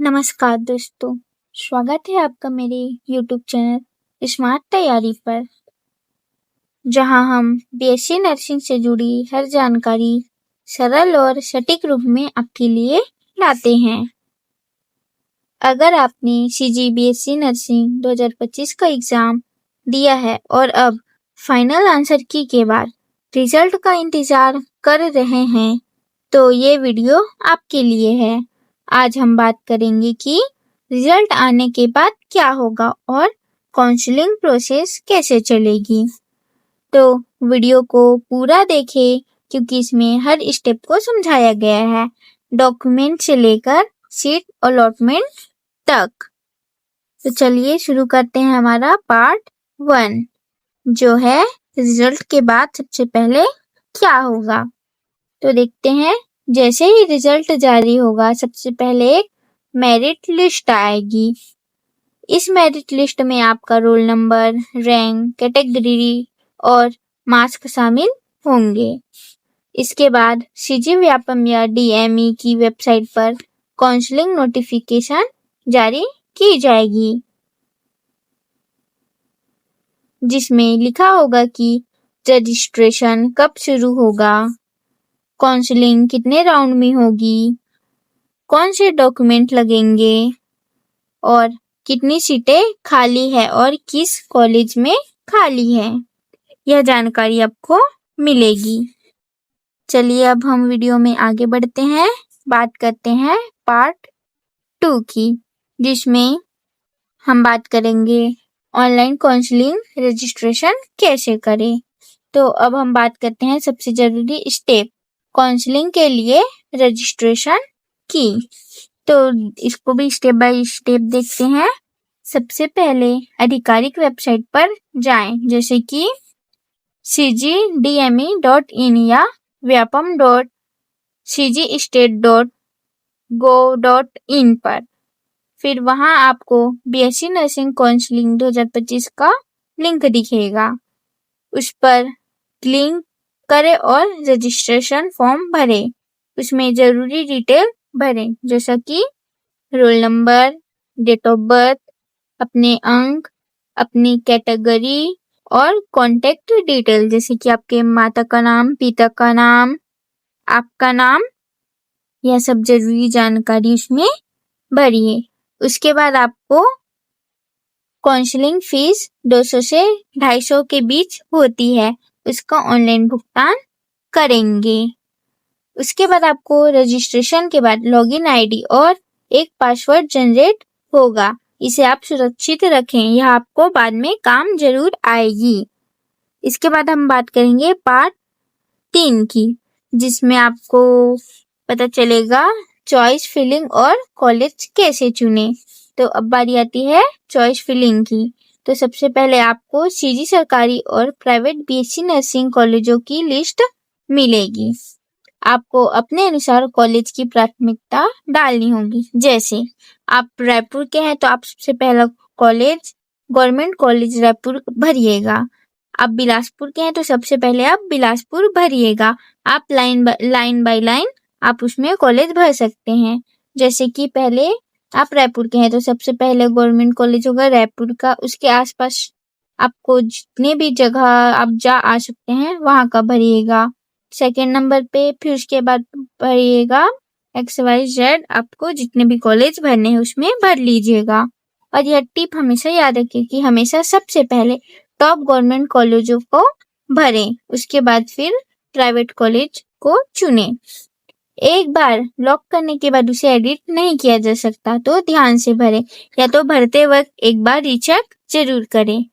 नमस्कार दोस्तों, स्वागत है आपका मेरे YouTube चैनल स्मार्ट तैयारी पर, जहां हम बीएससी नर्सिंग से जुड़ी हर जानकारी सरल और सटीक रूप में आपके लिए लाते हैं। अगर आपने CG BSc नर्सिंग 2025 का एग्जाम दिया है और अब फाइनल आंसर की के बाद रिजल्ट का इंतजार कर रहे हैं, तो ये वीडियो आपके लिए है। आज हम बात करेंगे कि रिजल्ट आने के बाद क्या होगा और काउंसलिंग प्रोसेस कैसे चलेगी। तो वीडियो को पूरा देखें, क्योंकि इसमें हर स्टेप को समझाया गया है, डॉक्यूमेंट से लेकर सीट अलॉटमेंट तक। तो चलिए शुरू करते हैं हमारा पार्ट 1, जो है रिजल्ट के बाद सबसे पहले क्या होगा। तो देखते हैं, जैसे ही रिजल्ट जारी होगा सबसे पहले एक मेरिट लिस्ट आएगी। इस मेरिट लिस्ट में आपका रोल नंबर, रैंक, कैटेगरी और मार्क्स शामिल होंगे। इसके बाद CG व्यापम या DME की वेबसाइट पर काउंसलिंग नोटिफिकेशन जारी की जाएगी, जिसमें लिखा होगा कि रजिस्ट्रेशन कब शुरू होगा, काउंसलिंग कितने राउंड में होगी, कौन से डॉक्यूमेंट लगेंगे और कितनी सीटें खाली है और किस कॉलेज में खाली है। यह जानकारी आपको मिलेगी। चलिए अब हम वीडियो में आगे बढ़ते हैं, बात करते हैं पार्ट 2 की, जिसमें हम बात करेंगे ऑनलाइन काउंसलिंग रजिस्ट्रेशन कैसे करें। तो अब हम बात करते हैं सबसे जरूरी स्टेप, काउंसलिंग के लिए रजिस्ट्रेशन की। तो इसको भी स्टेप बाय स्टेप देखते हैं। सबसे पहले आधिकारिक वेबसाइट पर जाएं, जैसे कि cgdme.in या vyapam.cgstate.go.in पर। फिर वहां आपको BSc नर्सिंग काउंसलिंग 2025 का लिंक दिखेगा। उस पर क्लिक करें और रजिस्ट्रेशन फॉर्म भरें। उसमें जरूरी डिटेल भरें, जैसा कि roll number, date of birth, अपने अंक, अपनी कैटेगरी और कॉन्टेक्ट डिटेल, जैसे कि आपके माता का नाम, पिता का नाम, आपका नाम, यह सब जरूरी जानकारी उसमें भरिए। उसके बाद आपको काउंसलिंग फीस 200 से 250 के बीच होती है, उसका ऑनलाइन भुगतान करेंगे। उसके बाद आपको रजिस्ट्रेशन के बाद लॉगिन आईडी और एक पासवर्ड जनरेट होगा। इसे आप सुरक्षित रखें, यह आपको बाद में काम जरूर आएगी। इसके बाद हम बात करेंगे पार्ट 3 की, जिसमें आपको पता चलेगा चॉइस फिलिंग और कॉलेज कैसे चुने। तो अब बारी आती है चॉइस फिलिंग की। तो सबसे पहले आपको CG सरकारी और प्राइवेट BSc नर्सिंग कॉलेजों की लिस्ट मिलेगी। आपको अपने अनुसार कॉलेज की प्राथमिकता डालनी होगी। जैसे आप रायपुर के हैं तो आप सबसे पहला कॉलेज गवर्नमेंट कॉलेज रायपुर भरिएगा। आप बिलासपुर के हैं तो सबसे पहले आप बिलासपुर भरिएगा। आप लाइन बाय लाइन आप उसमें कॉलेज भर सकते हैं। जैसे कि पहले आप रायपुर के हैं तो सबसे पहले गवर्नमेंट कॉलेज होगा रायपुर का। उसके आसपास आपको जितने भी जगह आप जा आ सकते हैं वहां का भरिएगा। सेकेंड नंबर पे फिर उसके बाद भरिएगा XYZ, आपको जितने भी कॉलेज भरने हैं उसमें भर लीजिएगा। और यह टिप हमेशा याद रखिए कि हमेशा सबसे पहले टॉप गवर्नमेंट कॉलेजों को भरें, उसके बाद फिर प्राइवेट कॉलेज को चुनें। एक बार लॉक करने के बाद उसे एडिट नहीं किया जा सकता, तो ध्यान से भरें, या तो भरते वक्त एक बार रीचेक जरूर करें।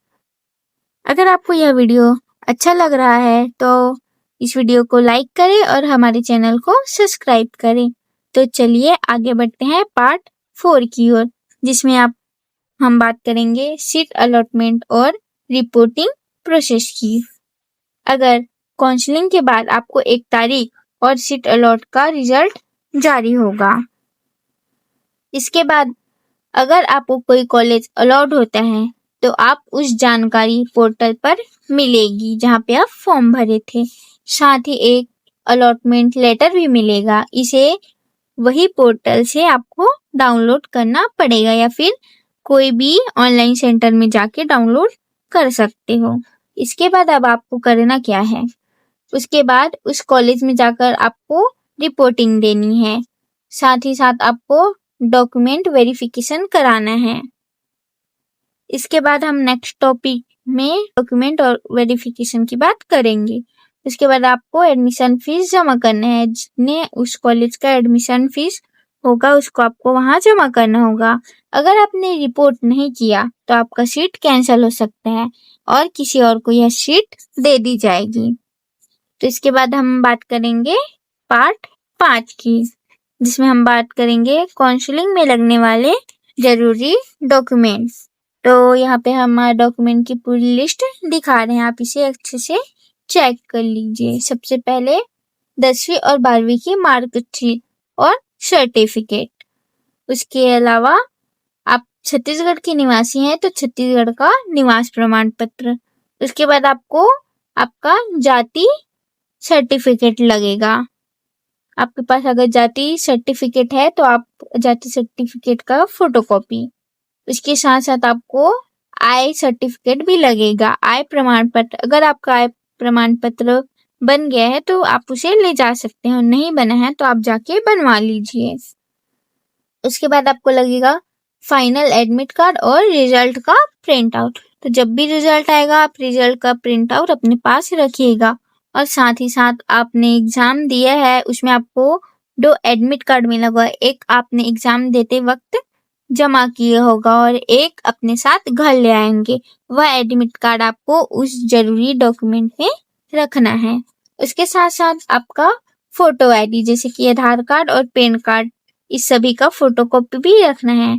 अगर आपको यह वीडियो अच्छा लग रहा है तो इस वीडियो को लाइक करें और हमारे चैनल को सब्सक्राइब करें। तो चलिए आगे बढ़ते हैं पार्ट 4 की ओर, जिसमें हम बात करेंगे सीट अलॉटमेंट और रिपोर्टिंग प्रोसेस की। अगर काउंसलिंग के बाद आपको एक तारीख और सीट अलॉट का रिजल्ट जारी होगा, इसके बाद अगर आपको कोई कॉलेज अलॉट होता है तो आप उस जानकारी पोर्टल पर मिलेगी जहां पे आप फॉर्म भरे थे। साथ ही एक अलॉटमेंट लेटर भी मिलेगा। इसे वही पोर्टल से आपको डाउनलोड करना पड़ेगा या फिर कोई भी ऑनलाइन सेंटर में जाके डाउनलोड कर सकते हो। इसके बाद अब आपको करना क्या है, उसके बाद उस कॉलेज में जाकर आपको रिपोर्टिंग देनी है, साथ ही साथ आपको डॉक्यूमेंट वेरिफिकेशन कराना है। इसके बाद हम नेक्स्ट टॉपिक में डॉक्यूमेंट और वेरिफिकेशन की बात करेंगे। इसके बाद आपको एडमिशन फीस जमा करना है। जितने उस कॉलेज का एडमिशन फीस होगा उसको आपको वहां जमा करना होगा। अगर आपने रिपोर्ट नहीं किया तो आपका सीट कैंसिल हो सकता है और किसी और को यह सीट दे दी जाएगी। तो इसके बाद हम बात करेंगे पार्ट 5 की, जिसमें हम बात करेंगे काउंसलिंग में लगने वाले जरूरी डॉक्यूमेंट्स। तो यहाँ पे हमारे डॉक्यूमेंट की पूरी लिस्ट दिखा रहे हैं, आप इसे अच्छे से चेक कर लीजिए। सबसे पहले 10वीं और 12वीं की मार्कशीट और सर्टिफिकेट। उसके अलावा आप छत्तीसगढ़ के निवासी हैं तो छत्तीसगढ़ का निवास प्रमाण पत्र। उसके बाद आपको आपका जाति सर्टिफिकेट लगेगा। आपके पास अगर जाति सर्टिफिकेट है तो आप जाति सर्टिफिकेट का फोटोकॉपी। उसके साथ साथ आपको आय सर्टिफिकेट भी लगेगा, आय प्रमाण पत्र। अगर आपका आय प्रमाण पत्र बन गया है तो आप उसे ले जा सकते हैं, और नहीं बना है तो आप जाके बनवा लीजिए। उसके बाद आपको लगेगा फाइनल एडमिट कार्ड और रिजल्ट का प्रिंट आउट। तो जब भी रिजल्ट आएगा आप रिजल्ट का प्रिंट आउट अपने पास रखिएगा, और साथ ही साथ आपने एग्जाम दिया है उसमें आपको 2 एडमिट कार्ड मिला होगा, एक आपने एग्जाम देते वक्त जमा किया होगा और एक अपने साथ घर ले आएंगे। वह एडमिट कार्ड आपको उस जरूरी डॉक्यूमेंट में रखना है। उसके साथ साथ आपका फोटो आईडी जैसे कि आधार कार्ड और पैन कार्ड, इस सभी का फोटोकॉपी भी रखना है।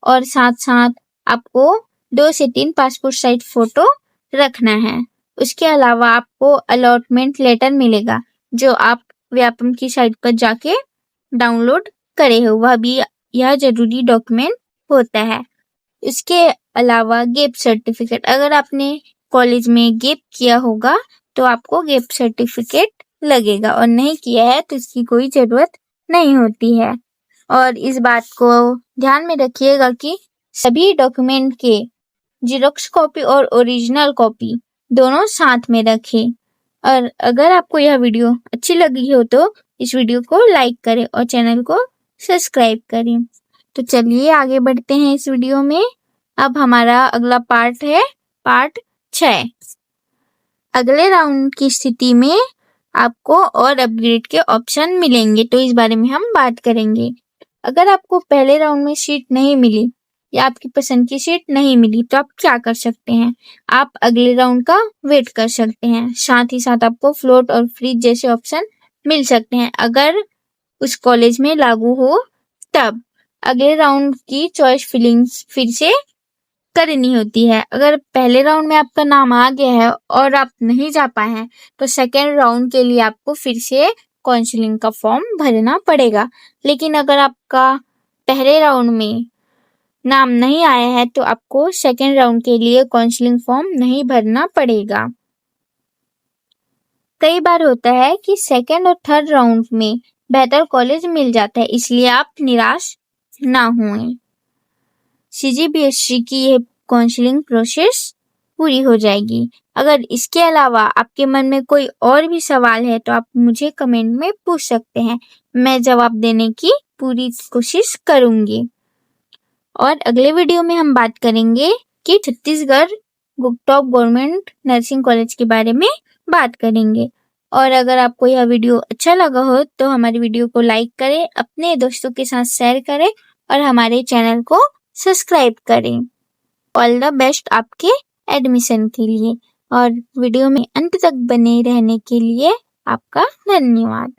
और साथ साथ आपको 2 से 3 पासपोर्ट साइज फोटो रखना है। उसके अलावा आपको अलॉटमेंट लेटर मिलेगा जो आप व्यापम की साइट पर जाके डाउनलोड करे हो, वह भी यह जरूरी डॉक्यूमेंट होता है। इसके अलावा गैप सर्टिफिकेट, अगर आपने कॉलेज में गैप किया होगा तो आपको गैप सर्टिफिकेट लगेगा, और नहीं किया है तो इसकी कोई जरूरत नहीं होती है। और इस बात को ध्यान में रखिएगा कि सभी डॉक्यूमेंट के जेरॉक्स कॉपी और ओरिजिनल कॉपी दोनों साथ में रखें। और अगर आपको यह वीडियो अच्छी लगी हो तो इस वीडियो को लाइक करें और चैनल को सब्सक्राइब करें। तो चलिए आगे बढ़ते हैं इस वीडियो में। अब हमारा अगला पार्ट है पार्ट 6। अगले राउंड की स्थिति में आपको और अपग्रेड के ऑप्शन मिलेंगे, तो इस बारे में हम बात करेंगे। अगर आपको पहले राउंड में सीट नहीं मिली या आपकी पसंद की सीट नहीं मिली तो आप क्या कर सकते हैं, आप अगले राउंड का वेट कर सकते हैं। साथ ही साथ आपको फ्लोट और फ्रीज जैसे ऑप्शन मिल सकते हैं अगर उस कॉलेज में लागू हो तब। अगले राउंड की चॉइस फिलिंग्स फिर से करनी होती है। अगर पहले राउंड में आपका नाम आ गया है और आप नहीं जा पाए हैं तो सेकेंड राउंड के लिए आपको फिर से काउंसलिंग का फॉर्म भरना पड़ेगा। लेकिन अगर आपका पहले राउंड में नाम नहीं आया है तो आपको सेकेंड राउंड के लिए काउंसलिंग फॉर्म नहीं भरना पड़ेगा। कई बार होता है कि सेकेंड और थर्ड राउंड में बेहतर कॉलेज मिल जाता है, इसलिए आप निराश ना हुए। CGBSC की यह काउंसलिंग प्रोसेस पूरी हो जाएगी। अगर इसके अलावा आपके मन में कोई और भी सवाल है तो आप मुझे कमेंट में पूछ सकते हैं, मैं जवाब देने की पूरी कोशिश करूंगी। और अगले वीडियो में हम बात करेंगे कि Chhattisgarh top government nursing college के बारे में बात करेंगे। और अगर आपको यह वीडियो अच्छा लगा हो तो हमारी वीडियो को लाइक करें, अपने दोस्तों के साथ शेयर करें और हमारे चैनल को सब्सक्राइब करें। ऑल द बेस्ट आपके एडमिशन के लिए, और वीडियो में अंत तक बने रहने के लिए आपका धन्यवाद।